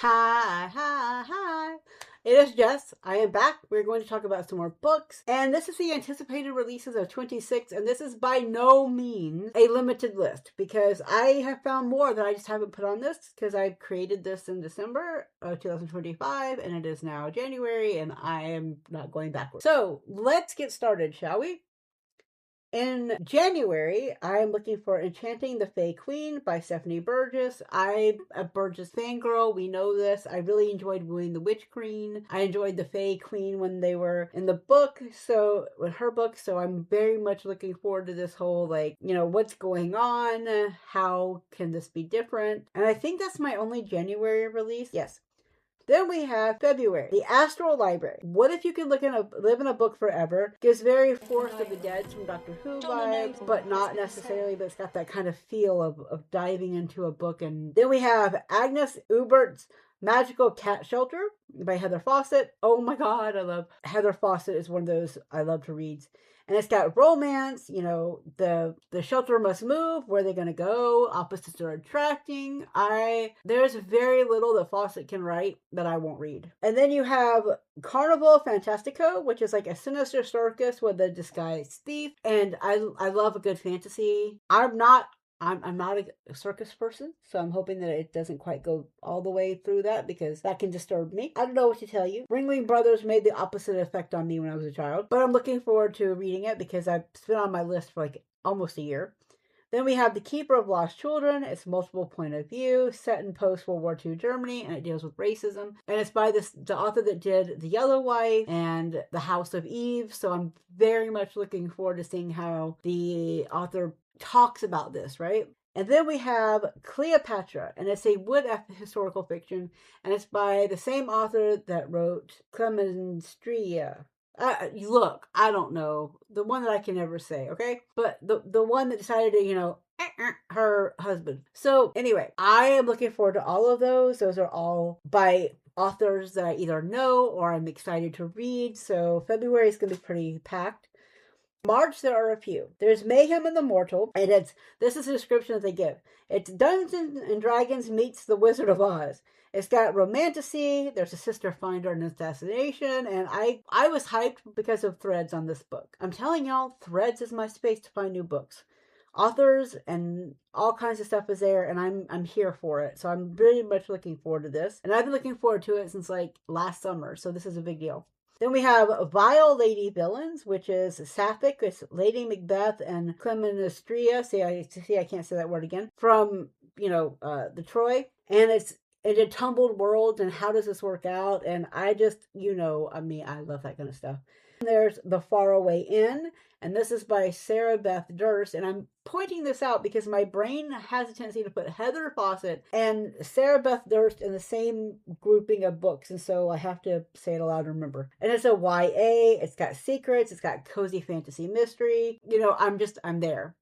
Hi, hi, hi. It is Jess. I am back. We're going to talk about some more books. And this is the anticipated releases of 26. And this is by no means a limited list because I have found more that I just haven't put on this because I created this in December of 2025 and it is now January and I am not going backwards. So let's get started, shall we? In January, I am looking for Enchanting the Fae Queen by Stephanie Burgess. I'm a Burgess fangirl. We know this. I really enjoyed wooing the Witch Queen. I enjoyed the Fae Queen when they were in the book, so with her book. So I'm very much looking forward to this whole, like, what's going on? How can this be different? And I think that's my only January release. Yes. Then we have February, The Astral Library. What if you could live in a book forever? Gives very Forest of the Dead from Doctor Who vibes, but not necessarily, but it's got that kind of feel of diving into a book. And then we have Agnes Ubert's Magical Cat Shelter by Heather Fawcett. Oh my god, I love Heather Fawcett is one of those I love to read. And it's got romance, the shelter must move, where they're going to go, opposites are attracting. There's very little that Fawcett can write that I won't read. And then you have Carnival Fantastico, which is like a sinister circus with a disguised thief. And I love a good fantasy. I'm not a circus person, so I'm hoping that it doesn't quite go all the way through that because that can disturb me. I don't know what to tell you. Ringling Brothers made the opposite effect on me when I was a child, but I'm looking forward to reading it because it's been on my list for like almost a year. Then we have The Keeper of Lost Children. It's multiple point of view, set in post-World War II Germany, and it deals with racism. And it's by the author that did The Yellow Wife and The House of Eve. So I'm very much looking forward to seeing how the author talks about this, right? And then we have Cleopatra, and it's a wood historical fiction, and it's by the same author that wrote Clemenstria. Look, I don't know. The one that I can never say, okay? But the one that decided to, her husband. So anyway, I am looking forward to all of those. Those are all by authors that I either know or I'm excited to read. So February is going to be pretty packed. March, there are a few. There's Mayhem and the Mortal, and this is the description that they give. It's Dungeons and Dragons meets The Wizard of Oz. It's got romantasy, there's a sister finder and assassination, and I was hyped because of Threads on this book. I'm telling y'all, Threads is my space to find new books. Authors and all kinds of stuff is there, and I'm here for it. So I'm really much looking forward to this. And I've been looking forward to it since like last summer, so this is a big deal. Then we have Vile Lady Villains, which is Sapphic. It's Lady Macbeth and Clemenstria. See, I can't say that word again. From, the Troy. And it's in a tumbled world, and how does this work out? And I just, I love that kind of stuff. And there's The Faraway Inn, and this is by Sarah Beth Durst, and I'm pointing this out because my brain has a tendency to put Heather Fawcett and Sarah Beth Durst in the same grouping of books, and so I have to say it aloud and remember. And it's a YA, it's got secrets, it's got cozy fantasy mystery, I'm there.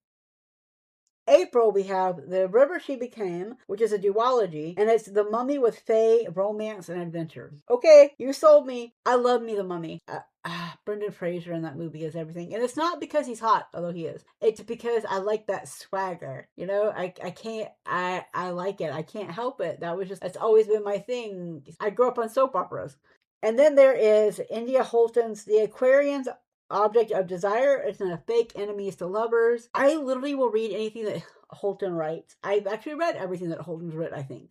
April, we have The River She Became, which is a duology, and it's The Mummy with fae, romance, and adventure. Okay, you sold me. I love me the Mummy. Brendan Fraser in that movie is everything. And it's not because he's hot, although he is. It's because I like that swagger. I like it. I can't help it. That's always been my thing. I grew up on soap operas. And then there is India Holton's The Aquarian's Object of Desire. It's not a fake enemies to lovers. I literally will read anything that Holton writes. I've actually read everything that Holton's written, I think.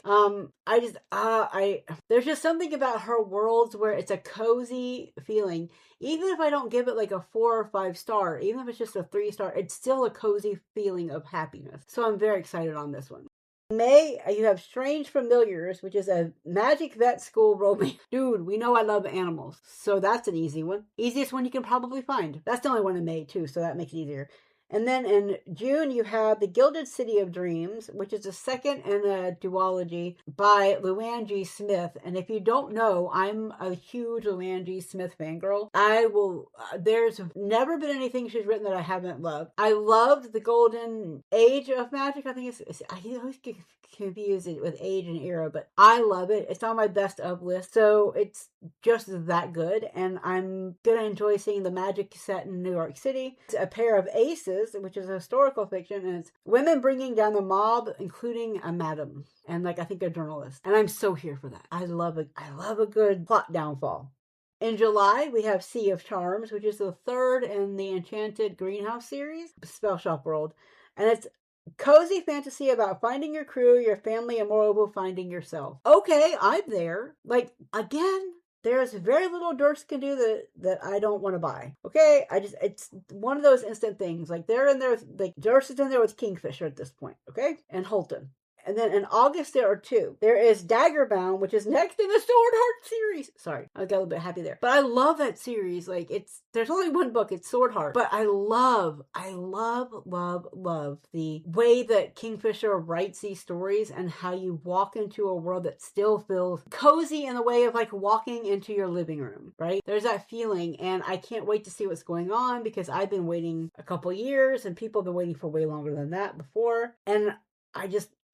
There's just something about her worlds where it's a cozy feeling. Even if I don't give it like a 4 or 5 star, even if it's just a 3 star, it's still a cozy feeling of happiness. So I'm very excited on this one. May, you have Strange Familiars, which is a magic vet school romance. Dude, we know I love animals, so that's an easy one. Easiest one you can probably find. That's the only one in May, too, so that makes it easier. And then in June, you have The Gilded City of Dreams, which is the second in a duology by Luann G. Smith. And if you don't know, I'm a huge Luann G. Smith fangirl. There's never been anything she's written that I haven't loved. I loved The Golden Age of Magic. I think I always get confused with age and era, but I love it. It's on my best of list. So it's just that good. And I'm going to enjoy seeing the magic set in New York City. It's A Pair of Aces Witches, which is a historical fiction, and it's women bringing down the mob, including a madam, and like I think a journalist. And I'm so here for that. I love a good plot downfall. In July, we have Sea of Charms, which is the third in the Enchanted Greenhouse series, Spell Shop World. And it's cozy fantasy about finding your crew, your family, and moreover, finding yourself. Okay, I'm there. Like, again, there's very little Durst can do that I don't want to buy. Okay, it's one of those instant things. Like, they're in there, like, Durst is in there with Kingfisher at this point, okay? And Holton. And then in August, there are two. There is Daggerbound, which is next in the Sword Heart series. Sorry, I got a little bit happy there. But I love that series. Like, there's only one book, it's Sword Heart. But I love the way that Kingfisher writes these stories and how you walk into a world that still feels cozy in the way of like walking into your living room, right? There's that feeling, and I can't wait to see what's going on because I've been waiting a couple years and people have been waiting for way longer than that before. And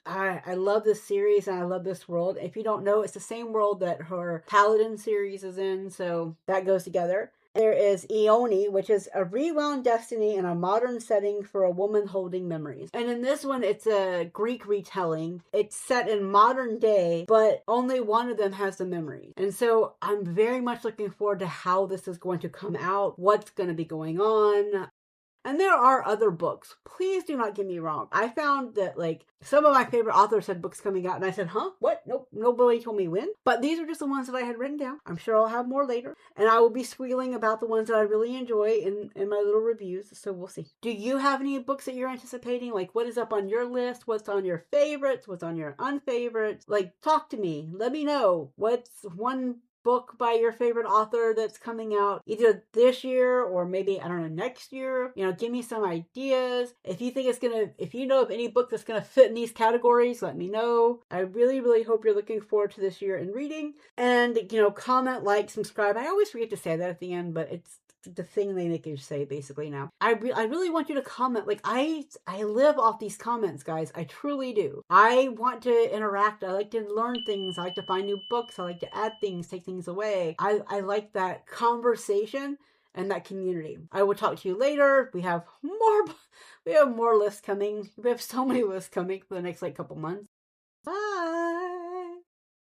I love this series and I love this world. If you don't know, it's the same world that her Paladin series is in, so that goes together. There is Ione, which is a rewound destiny in a modern setting for a woman holding memories. And in this one, it's a Greek retelling. It's set in modern day, but only one of them has the memory. And so I'm very much looking forward to how this is going to come out, what's going to be going on. And there are other books. Please do not get me wrong. I found that like some of my favorite authors had books coming out and I said, huh? What? Nope. Nobody told me when. But these are just the ones that I had written down. I'm sure I'll have more later. And I will be squealing about the ones that I really enjoy in my little reviews. So we'll see. Do you have any books that you're anticipating? Like what is up on your list? What's on your favorites? What's on your unfavorites? Like talk to me. Let me know. What's one book by your favorite author that's coming out either this year or maybe, I don't know, next year. You know, give me some ideas. If you think if you know of any book that's gonna fit in these categories, let me know. I really, really hope you're looking forward to this year in reading. And, you know, comment, like, subscribe. I always forget to say that at the end, but it's the thing they make you say basically now. I really want you to comment. Like I live off these comments, guys. I truly do. I want to interact. I like to learn things. I like to find new books. I like to add things, take things away. I like that conversation and that community. I will talk to you later. We have more lists coming. We have so many lists coming for the next like couple months.